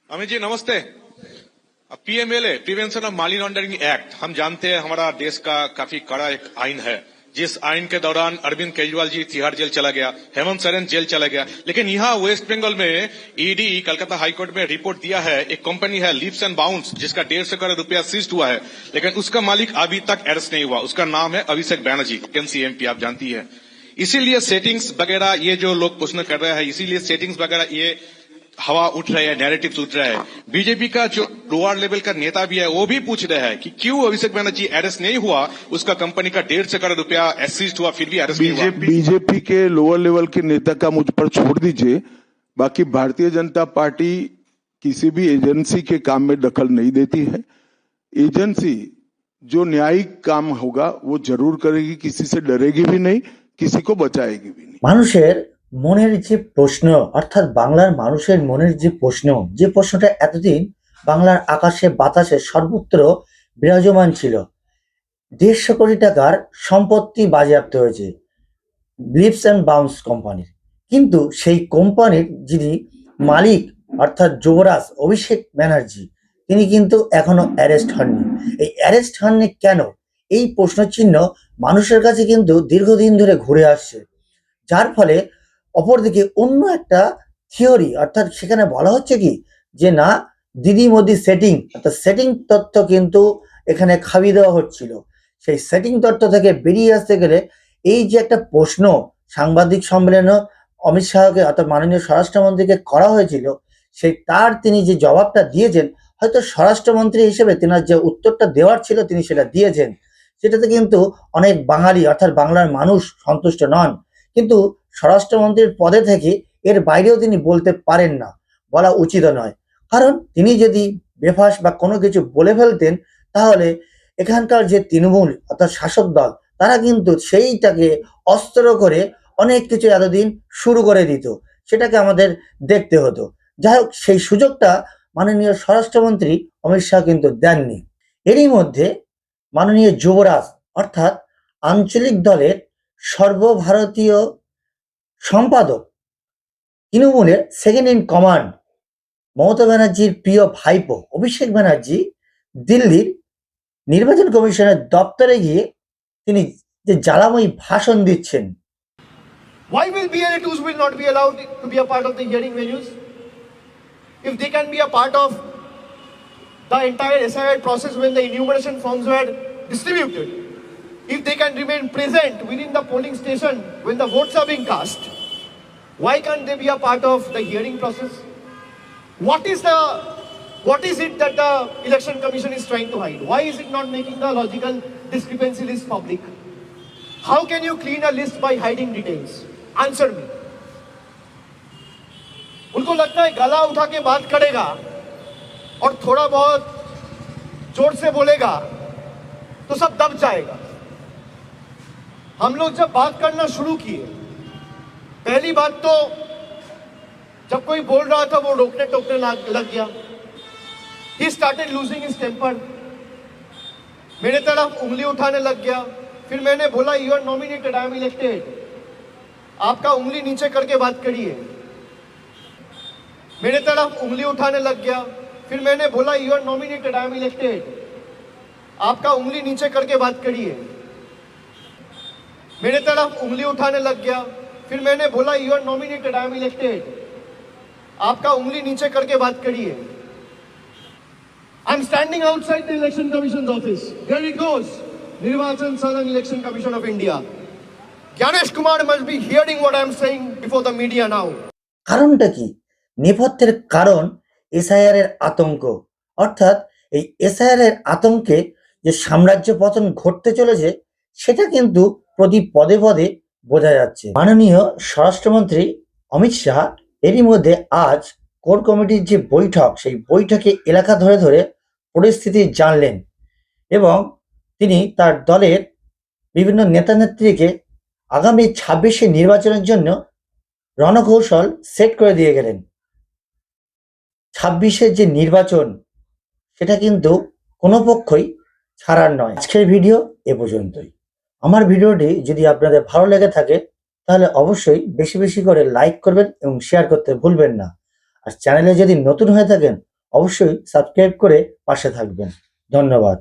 अमित जी नमस्ते। PMLA prevention of money laundering act हम जानते हैं हमारा देश का काफी कड़ा एक आइन है, जिस आइन के दौरान अरविंद केजरीवाल जी तिहाड़ जेल चला गया, हेमंत सोरेन जेल चला गया। लेकिन यहाँ वेस्ट बंगाल में ईडी कलकत्ता हाईकोर्ट में रिपोर्ट दिया है, एक कंपनी है लीप्स एंड बाउंस जिसका 150 करोड़ रुपया सीज हुआ है, लेकिन उसका मालिक अभी तक अरेस्ट नहीं हुआ। उसका नाम है अभिषेक बैनर्जी, एनसीएमपी, आप जानती है। इसीलिए सेटिंग्स वगैरह ये जो लोग क्वेश्चन कर रहे हैं, इसीलिए सेटिंग्स वगैरह ये हवा उठ रहे हैं, नैरेटिव उठ रहा है। बीजेपी का जो लोअर लेवल का नेता भी है वो भी पूछ रहे हैं कि क्यों अभिषेक बैनर्जी अरेस्ट नहीं हुआ, उसका कंपनी का 150 करोड़ रुपया सीज हुआ फिर भी अरेस्ट नहीं हुआ। बीजेपी के लोअर लेवल के नेता का मुझ पर छोड़ दीजिए, बाकी भारतीय जनता पार्टी किसी भी एजेंसी के काम में दखल नहीं देती है। एजेंसी जो न्यायिक काम होगा वो जरूर करेगी, किसी से डरेगी भी नहीं, किसी को बचाएगी भी नहीं। মানুষের মনের যে প্রশ্ন, অর্থাৎ বাংলার মানুষের মনের যে প্রশ্নটা এতদিন বাংলার আকাশে বাতাসে সর্বত্র বিরাজমান ছিল। 150 কোটি টাকার সম্পত্তি বাজেয়াপ্ত হয়েছে লিপস অ্যান্ড বাউন্স কোম্পানির, কিন্তু সেই কোম্পানির যিনি মালিক অর্থাৎ যুবরাজ অভিষেক ব্যানার্জি, তিনি কিন্তু এখনো অ্যারেস্ট হননি। এই অ্যারেস্ট হননি কেন, এই প্রশ্নচিহ্ন মানুষের কাছে কিন্তু দীর্ঘদিন ধরে ঘুরে আসছে। যার ফলে অপরদিকে অন্য একটা থিওরি, অর্থাৎ সেখানে বলা হচ্ছে কি যে না, দিদি মোদি সেটিং, অর্থাৎ সেটিং তত্ত্ব কিন্তু এখানে খাবি দেওয়া হচ্ছিল। সেই সেটিং তত্ত্ব থেকে বেরিয়ে আসতে গেলে এই যে একটা প্রশ্ন সাংবাদিক সম্মেলনে অমিত শাহকে অর্থাৎ মাননীয় স্বরাষ্ট্রমন্ত্রীকে করা হয়েছিল, সেই তিনি যে জবাবটা দিয়েছেন, হয়তো স্বরাষ্ট্রমন্ত্রী হিসেবে তেনার যে উত্তরটা দেওয়ার ছিল তিনি সেটা দিয়েছেন, সেটাতে কিন্তু অনেক বাঙালি অর্থাৎ বাংলার মানুষ সন্তুষ্ট নন। কিন্তু স্বরাষ্ট্রমন্ত্রীর পদে থেকে এর বাইরেও তিনি বলতে পারেন না, বলা উচিত নয়। কারণ তিনি যদি বেফাস বা কোনো কিছু বলে ফেলতেন, তাহলে এখানকার যে তৃণমূল অর্থাৎ শাসক দল, তারা কিন্তু সেইটাকে অস্ত্র করে অনেক কিছু এতদিন শুরু করে দিত, সেটাকে আমাদের দেখতে হতো। যাই হোক, সেই সুযোগটা মাননীয় স্বরাষ্ট্রমন্ত্রী অমিত শাহ কিন্তু দেননি। এরই মধ্যে মাননীয় যুবরাজ অর্থাৎ আঞ্চলিক দলের সর্বভারতীয় সম্পাদক, তৃণমূলের সেকেন্ড ইন কমান্ড মমতা ব্যানার্জির প্রিয় ভাইপো অভিষেক ব্যানার্জি দিল্লির নির্বাচন কমিশনের দপ্তরে গিয়ে তিনি যে জ্বালাময়ী ভাষণ দিচ্ছেন। Why will BLA2s will not be allowed to be a part of the hearing venues? If they can be a part of the entire SIR process when the enumeration forms were distributed, if they can remain present within the polling station when the votes are being cast, why can't they be a part of the hearing process? What is it that the election commission is trying to hide? Why is it not making the logical discrepancy list public? How can you clean a list by hiding details? Answer me. उनको लगता है गला उठा के बात करेगा और थोड़ा बहुत जोर से बोलेगा तो सब दब जाएगा। हम लोग जब बात करना शुरू किए, पहली बात तो जब कोई बोल रहा था वो रोकने टोकने लग गया। He started losing his temper, मेरे तरफ उंगली उठाने लग गया। फिर मैंने बोला you are nominated, I am elected, आपका उंगली नीचे करके बात करिए। मेरे तरफ उंगली उठाने लग गया। फिर मैंने बोला you are nominated, I am elected, आपका उंगली नीचे करके बात करिए। मेरे तरफ उंगली उठाने लग गया। फिर मैंने बोला you are nominated, I am elected, आपका उंगली नीचे करके बात करिए। I am standing outside the election commission office, there it goes, Nirvachan Sadan election commission of India. Gyanesh Kumar must be hearing what I am saying before the media now. কারণটা কি? নেপথ্যের কারণ SIR এর আতঙ্ক, অর্থাৎ এই এসআইআর এর আতঙ্কে যে সাম্রাজ্য পতন ঘটতে চলেছে সেটা কিন্তু প্রতি পদে পদে বোঝা যাচ্ছে। মাননীয় স্বরাষ্ট্রমন্ত্রী অমিত শাহ এরই মধ্যে আজ কোর কমিটির যে বৈঠক, সেই বৈঠকে এলাকা ধরে ধরে পরিস্থিতি জানলেন এবং তিনি তার দলের বিভিন্ন নেতা নেত্রীকে আগামী 26শে নির্বাচনের জন্য রণকৌশল সেট করে দিয়ে গেলেন। 26-এর যে নির্বাচন সেটা কিন্তু কোনো পক্ষই ছাড়ার নয়। আজকের ভিডিও এ পর্যন্তই। আমার ভিডিওটি যদি আপনাদের ভালো লেগে থাকে তাহলে অবশ্যই বেশি বেশি করে লাইক করবেন এবং শেয়ার করতে ভুলবেন না। আর চ্যানেলে যদি নতুন হয়ে থাকেন অবশ্যই সাবস্ক্রাইব করে পাশে থাকবেন। ধন্যবাদ।